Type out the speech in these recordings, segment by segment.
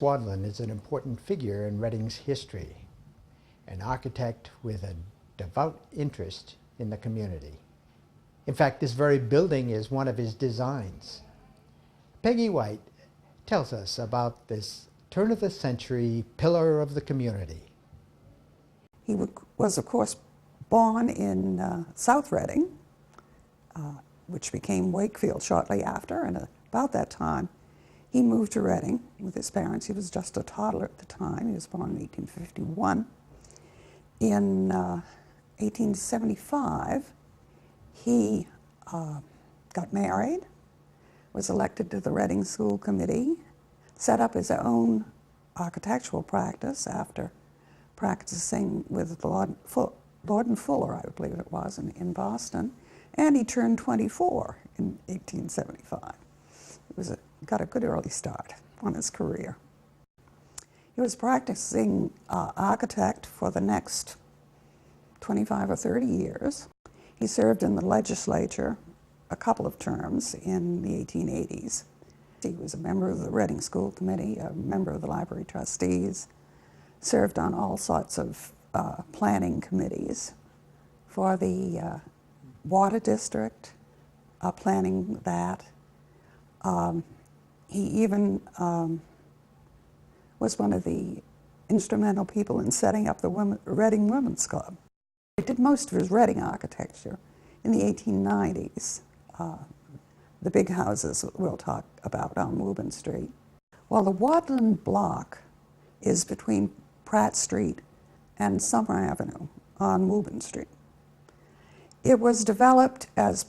Wadlin is an important figure in Reading's history, an architect with a devout interest in the community. In fact, this very building is one of his designs. Peggy White tells us about this turn-of-the-century pillar of the community. He was, of course, born in South Reading, which became Wakefield shortly after, and about that time he moved to Reading with his parents. He was just a toddler at the time. He was born in 1851. In 1875, he got married, was elected to the Reading School Committee, set up his own architectural practice after practicing with Lord and Fuller, I believe it was, in Boston, and he turned 24 in 1875. Got a good early start on his career. He was practicing architect for the next 25 or 30 years. He served in the legislature a couple of terms in the 1880s. He was a member of the Reading School Committee, a member of the Library Trustees, served on all sorts of planning committees for the water district, planning that. He even was one of the instrumental people in setting up the Reading Women's Club. He did most of his Reading architecture in the 1890s. The big houses we'll talk about on Woburn Street. Well, the Wadlin block is between Pratt Street and Summer Avenue on Woburn Street. It was developed as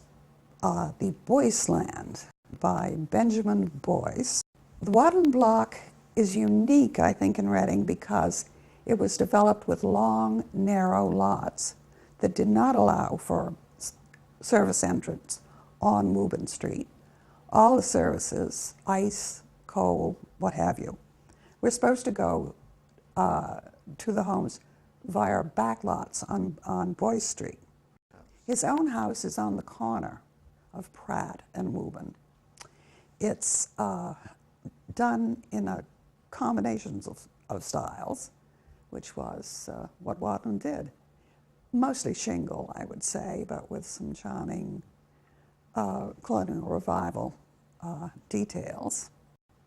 the Boyce land by Benjamin Boyce. The Wadlin block is unique, I think, in Reading because it was developed with long, narrow lots that did not allow for service entrance on Woburn Street. All the services, ice, coal, what have you, were supposed to go to the homes via back lots on Boyce Street. His own house is on the corner of Pratt and Woburn. It's done in a combinations of styles, which was what Wadlin did. Mostly shingle, I would say, but with some charming colonial revival details.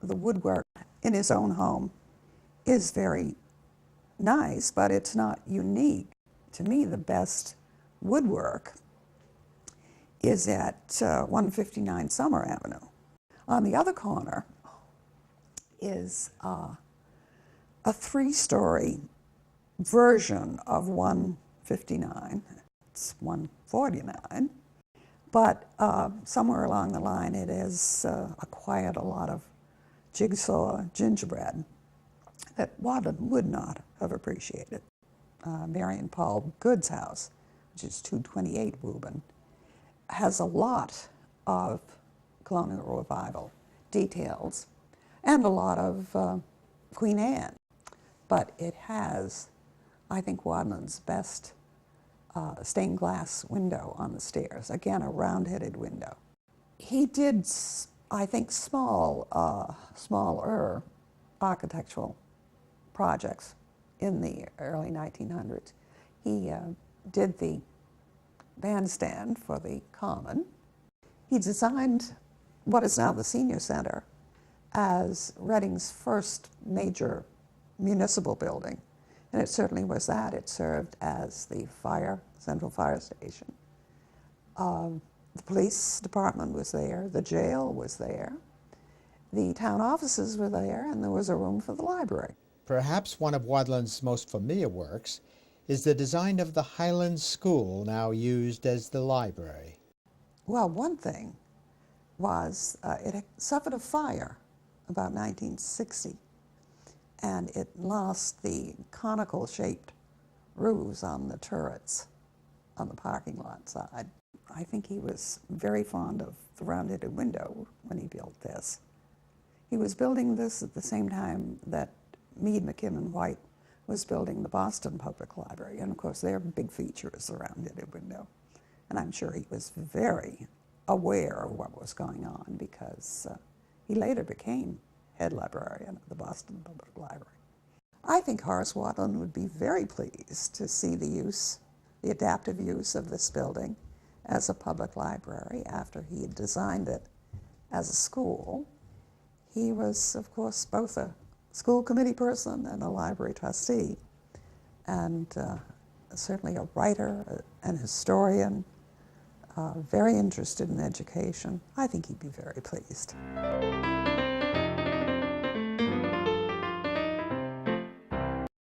The woodwork in his own home is very nice, but it's not unique. To me, the best woodwork is at 159 Summer Avenue. On the other corner is a three-story version of 159. It's 149. But somewhere along the line, it has acquired a lot of jigsaw gingerbread that Wadlin would not have appreciated. Mary and Paul Good's house, which is 228 Woburn, has a lot of colonial revival details and a lot of Queen Anne. But it has, I think, Wadlin's best stained glass window on the stairs. Again, a round-headed window. He did, I think, smaller architectural projects in the early 1900s. He did the bandstand for the Common. He designed what is now the Senior Center as Reading's first major municipal building. And it certainly was that. It served as the central fire station. The police department was there, the jail was there, the town offices were there, and there was a room for the library. Perhaps one of Wadlin's most familiar works is the design of the Highland School, now used as the library. Well, one thing was it suffered a fire about 1960, and it lost the conical-shaped roofs on the turrets on the parking lot side. I think he was very fond of the round-headed window when he built this. He was building this at the same time that Mead, McKim, White was building the Boston Public Library, and of course their big feature is the round-headed window. And I'm sure he was very aware of what was going on because he later became head librarian of the Boston Public Library. I think Horace Wadlin would be very pleased to see the adaptive use of this building as a public library after he had designed it as a school. He was, of course, both a school committee person and a library trustee, and certainly a writer, an historian, very interested in education. I think he'd be very pleased.